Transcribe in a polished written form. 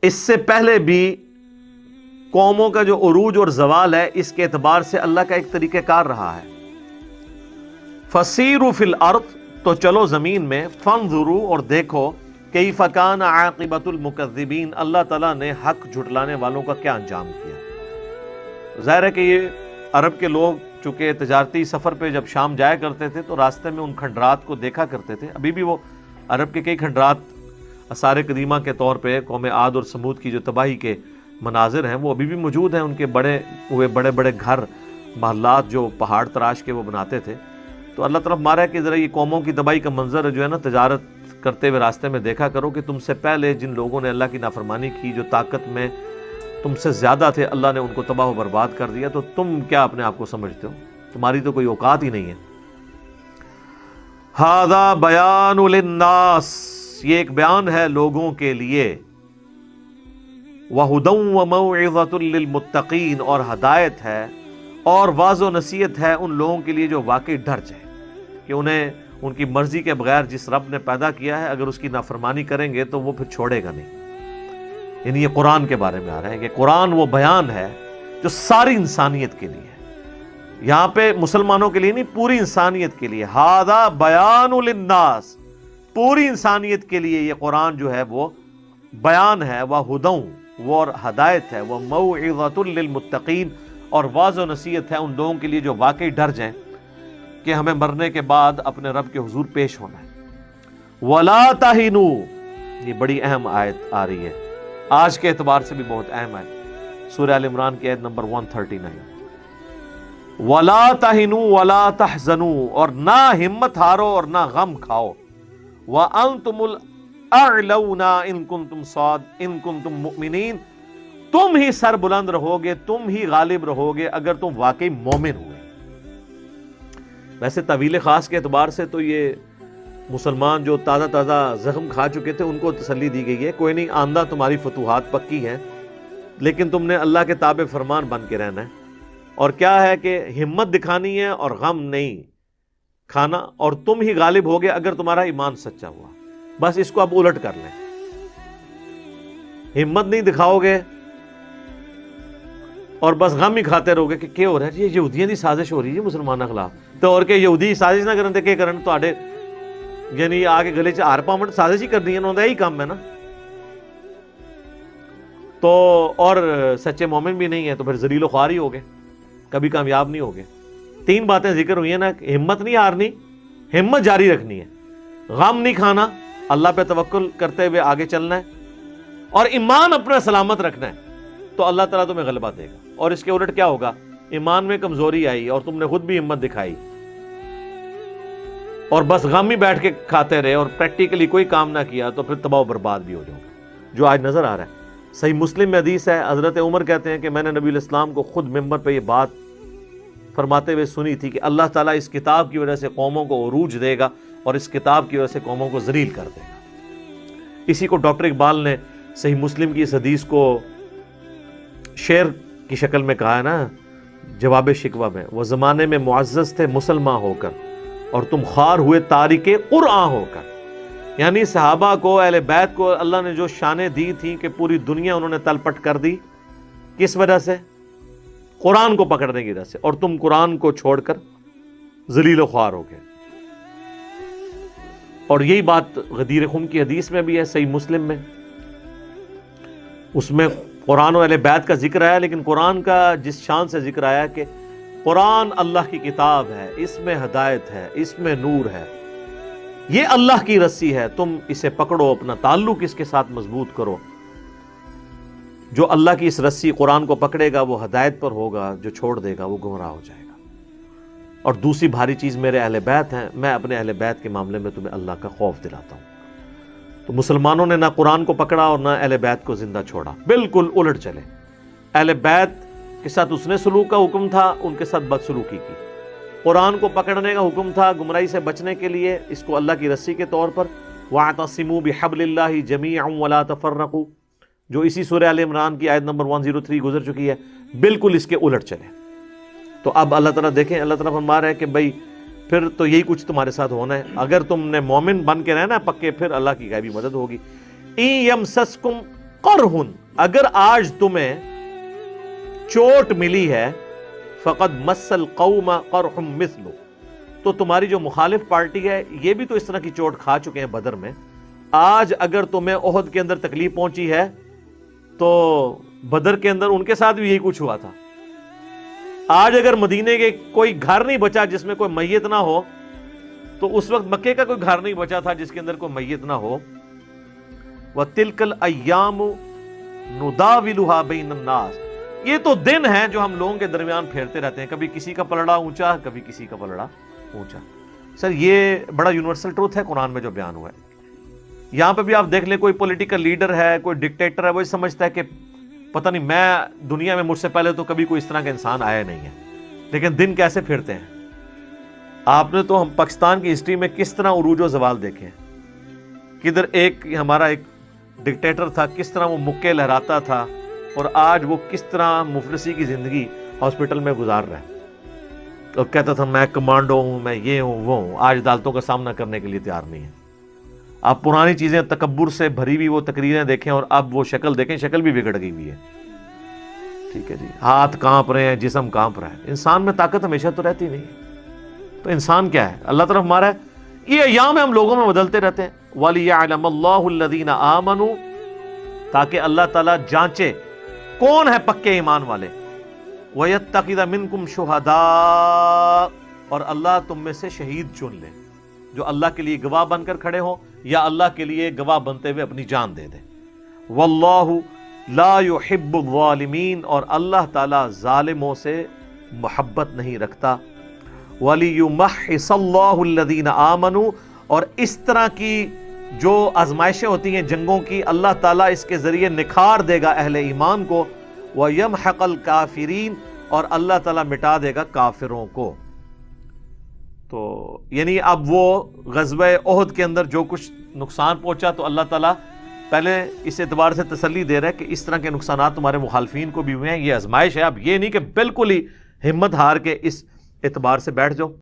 اس سے پہلے بھی قوموں کا جو عروج اور زوال ہے اس کے اعتبار سے اللہ کا ایک طریقہ کار رہا ہے. فسیروا فی الارض، تو چلو زمین میں، فانظروا، اور دیکھو، کیف کان عاقبۃ المکذبین، اللہ تعالیٰ نے حق جھٹلانے والوں کا کیا انجام کیا. ظاہر ہے کہ یہ عرب کے لوگ چونکہ تجارتی سفر پہ جب شام جایا کرتے تھے تو راستے میں ان کھنڈرات کو دیکھا کرتے تھے. ابھی بھی وہ عرب کے کئی کھنڈرات آثار قدیمہ کے طور پہ قوم عاد اور سمود کی جو تباہی کے مناظر ہیں وہ ابھی بھی موجود ہیں. ان کے بڑے بڑے گھر، محلات جو پہاڑ تراش کے وہ بناتے تھے. تو اللہ طرف مارا ہے کہ ذرا یہ قوموں کی تباہی کا منظر جو ہے نا تجارت کرتے ہوئے راستے میں دیکھا کرو کہ تم سے پہلے جن لوگوں نے اللہ کی نافرمانی کی، جو طاقت میں تم سے زیادہ تھے، اللہ نے ان کو تباہ و برباد کر دیا. تو تم کیا اپنے آپ کو سمجھتے ہو؟ تمہاری تو کوئی اوقات ہی نہیں ہے. ھذا بیان للناس، یہ ایک بیان ہے لوگوں کے لیے. وَھُدًى وَمَوْعِظَةٌ لِّلْمُتَّقِينَ، اور ہدایت ہے اور واضح و نصیحت ہے ان لوگوں کے لیے جو واقعی ڈر جائیں کہ انہیں ان کی مرضی کے بغیر جس رب نے پیدا کیا ہے اگر اس کی نافرمانی کریں گے تو وہ پھر چھوڑے گا نہیں. یعنی یہ قرآن کے بارے میں آ رہا ہے کہ قرآن وہ بیان ہے جو ساری انسانیت کے لیے ہے. یہاں پہ مسلمانوں کے لیے نہیں، پوری انسانیت کے لیے. ھذا بیان للناس، پوری انسانیت کے لیے یہ قرآن جو ہے وہ بیان ہے. وَھُدًى، وہ اور ہدایت ہے. وَمَوْعِظَةٌ لِّلْمُتَّقِينَ، اور واضح و نصیحت ہے ان لوگوں کے لیے جو واقعی ڈر جائیں کہ ہمیں مرنے کے بعد اپنے رب کے حضور پیش ہونا ہے. وَلَا تَهِنُوا، یہ بڑی اہم آیت آ رہی ہے، آج کے اعتبار سے بھی بہت اہم ہے. سورہ آل عمران کی آیت نمبر 139. وَلَا تَهِنُوا وَلَا تَحْزَنُوا، اور نہ ہمت ہارو اور نہ غم کھاؤ. وَأَنْتُمُ الْأَعْلَوْنَ إِن كُنتُم مُؤْمِنِينَ، تم ہی سر بلند رہو گے، تم ہی غالب رہو گے اگر تم واقعی مومن ہوئے. ویسے طویل خاص کے اعتبار سے تو یہ مسلمان جو تازہ زخم کھا چکے تھے ان کو تسلی دی گئی ہے، کوئی نہیں، آندہ تمہاری فتوحات پکی ہیں، لیکن تم نے اللہ کے تابع فرمان بن کے رہنا ہے. اور کیا ہے کہ ہمت دکھانی ہے اور غم نہیں کھانا، اور تم ہی غالب ہوگے اگر تمہارا ایمان سچا ہوا. بس اس کو اب الٹ کر لیں، ہمت نہیں دکھاؤ گے اور بس غم ہی کھاتے رہو گے کہ کیا ہو رہا ہے، یہ یہودیاں دی سازش ہو رہی ہے مسلمانوں کے خلاف. تو اور کہ یہودی سازش نہ کرن تے کہ کرن تواڈے، یعنی آگے گلے چ ہار پاون سازش ہی کرنی ہے، انہوں کا یہی کام ہے نا. تو اور سچے مومن بھی نہیں ہے تو پھر ذلیل و خوار ہی ہوگے، کبھی کامیاب نہیں ہوگے. 3 باتیں ذکر ہوئی ہیں نا، ہمت نہیں ہارنی، ہمت جاری رکھنی ہے، غم نہیں کھانا، اللہ پہ توکل کرتے ہوئے آگے چلنا ہے، اور ایمان اپنا سلامت رکھنا ہے. تو اللہ تعالیٰ تمہیں غلبہ دے گا. اور اس کے الٹ کیا ہوگا؟ ایمان میں کمزوری آئی اور تم نے خود بھی ہمت دکھائی اور بس غم ہی بیٹھ کے کھاتے رہے اور پریکٹیکلی کوئی کام نہ کیا تو پھر تباہ و برباد بھی ہو جاؤ گے، جو آج نظر آ رہا ہے. صحیح مسلم میں حدیث ہے، حضرت عمر کہتے ہیں کہ میں نے نبی الاسلام کو خود ممبر پہ یہ بات فرماتے ہوئے سنی تھی کہ اللہ تعالیٰ اس کتاب کی وجہ سے قوموں کو عروج دے گا اور اس کتاب کی وجہ سے قوموں کو ذلیل کر دے گا. اسی کو ڈاکٹر اقبال نے صحیح مسلم کی اس حدیث کو شعر کی شکل میں کہا ہے نا، جواب شکوہ میں. وہ زمانے میں معزز تھے مسلمان ہو کر اور تم خوار ہوئے تارک قرآن ہو کر. یعنی صحابہ کو، اہل بیت کو اللہ نے جو شانیں دی تھیں کہ پوری دنیا انہوں نے تلپٹ کر دی، کس وجہ سے؟ قرآن کو پکڑنے کی وجہ سے. اور تم قرآن کو چھوڑ کر ذلیل و خوار ہو گئے. اور یہی بات غدیر خم کی حدیث میں بھی ہے، صحیح مسلم میں. اس میں قرآن و اہل بیت کا ذکر آیا، لیکن قرآن کا جس شان سے ذکر آیا کہ قرآن اللہ کی کتاب ہے، اس میں ہدایت ہے، اس میں نور ہے، یہ اللہ کی رسی ہے، تم اسے پکڑو، اپنا تعلق اس کے ساتھ مضبوط کرو. جو اللہ کی اس رسی قرآن کو پکڑے گا وہ ہدایت پر ہوگا، جو چھوڑ دے گا وہ گمراہ ہو جائے گا. اور دوسری بھاری چیز میرے اہل بیت ہیں، میں اپنے اہل بیت کے معاملے میں تمہیں اللہ کا خوف دلاتا ہوں. تو مسلمانوں نے نہ قرآن کو پکڑا اور نہ اہل بیت کو زندہ چھوڑا، بالکل الٹ چلے. اہل بیت کے ساتھ حسن سلوک کا حکم تھا، ان کے ساتھ بدسلوکی کی. قرآن کو پکڑنے کا حکم تھا گمراہی سے بچنے کے لیے، اس کو اللہ کی رسی کے طور پر. وَاعْتَصِمُوا بِحَبْلِ اللَّهِ جَمِيعًا وَلَا تَفَرَّقُوا، جو اسی سورہ آل عمران کی آیت نمبر 103 گزر چکی ہے، بالکل اس کے الٹ چلے. تو اب اللہ تعالیٰ دیکھیں، اللہ تعالیٰ فرما رہا ہے کہ بھائی پھر تو یہی کچھ تمہارے ساتھ ہونا ہے. اگر تم نے مومن بن کے رہنا ہے پکے، پھر اللہ کی غیبی مدد ہوگی. اِن یمسسکم قرحن، اگر آج تمہیں چوٹ ملی ہے، فقد مس القوم قرح مثلہ، تو تمہاری جو مخالف پارٹی ہے یہ بھی تو اس طرح کی چوٹ کھا چکے ہیں بدر میں. آج اگر تمہیں احد کے اندر تکلیف پہنچی ہے تو بدر کے اندر ان کے ساتھ بھی یہی کچھ ہوا تھا. آج اگر مدینے کے کوئی گھر نہیں بچا جس میں کوئی میت نہ ہو، تو اس وقت مکے کا کوئی گھر نہیں بچا تھا جس کے اندر کوئی میت نہ ہو. وَتِلْكَ الْأَيَّامُ نُدَاوِلُهَا بَيْنَ النَّاسِ، یہ تو دن ہیں جو ہم لوگوں کے درمیان پھیرتے رہتے ہیں، کبھی کسی کا پلڑا اونچا، کبھی کسی کا پلڑا اونچا. سر یہ بڑا یونیورسل ٹروتھ ہے قرآن میں جو بیان ہوا ہے. یہاں پہ بھی آپ دیکھ لیں، کوئی پولیٹیکل لیڈر ہے، کوئی ڈکٹیٹر ہے، وہ سمجھتا ہے کہ پتہ نہیں میں دنیا میں مجھ سے پہلے تو کبھی کوئی اس طرح کا انسان آیا نہیں ہے. لیکن دن کیسے پھرتے ہیں. آپ نے تو ہم پاکستان کی ہسٹری میں کس طرح عروج و زوال دیکھے ہیں. کدھر ایک ہمارا ایک ڈکٹیٹر تھا، کس طرح وہ مکے لہراتا تھا، اور آج وہ کس طرح مفلسی کی زندگی ہاسپٹل میں گزار رہا ہے، اور کہتا تھا میں کمانڈو ہوں، میں یہ ہوں وہ ہوں. آج عدالتوں کا سامنا کرنے کے لیے تیار نہیں ہے. آپ پرانی چیزیں تکبر سے بھری ہوئی وہ تقریریں دیکھیں، اور اب وہ شکل دیکھیں، شکل بھی بگڑ گئی ہوئی ہے. ٹھیک ہے جی، ہاتھ کانپ رہے ہیں، جسم کانپ رہا ہے. انسان میں طاقت ہمیشہ تو رہتی نہیں ہے. تو انسان کیا ہے؟ اللہ طرف ہمارا ہے. یہ ایام ہم لوگوں میں بدلتے رہتے ہیں. وَلِيَعْلَمَ اللَّهُ الَّذِينَ آمَنُوا، تاکہ اللہ تعالیٰ جانچے کون ہے پکے ایمان والے. وَيَتَّخِذَ مِنْكُمْ شُهَدَاءَ، اور اللہ تم میں سے شہید چن لے جو اللہ کے لیے گواہ بن کر کھڑے ہوں، یا اللہ کے لیے گواہ بنتے ہوئے اپنی جان دے دیں. وَاللَّهُ لَا يُحِبُّ الظَّالِمِينَ، اور اللہ تعالیٰ ظالموں سے محبت نہیں رکھتا. وَلِيُمَحِّصَ اللَّهُ الَّذِينَ آمَنُوا، اور اس طرح کی جو آزمائشیں ہوتی ہیں جنگوں کی، اللہ تعالیٰ اس کے ذریعے نکھار دے گا اہل ایمان کو. وَيَمْحَقَ الْكَافِرِينَ، اور اللہ تعالیٰ مٹا دے گا کافروں کو. تو یعنی اب وہ غزوہ احد کے اندر جو کچھ نقصان پہنچا، تو اللہ تعالیٰ پہلے اس اعتبار سے تسلی دے رہا ہے کہ اس طرح کے نقصانات تمہارے مخالفین کو بھی ہوئے ہیں، یہ آزمائش ہے. اب یہ نہیں کہ بالکل ہی ہمت ہار کے اس اعتبار سے بیٹھ جاؤ.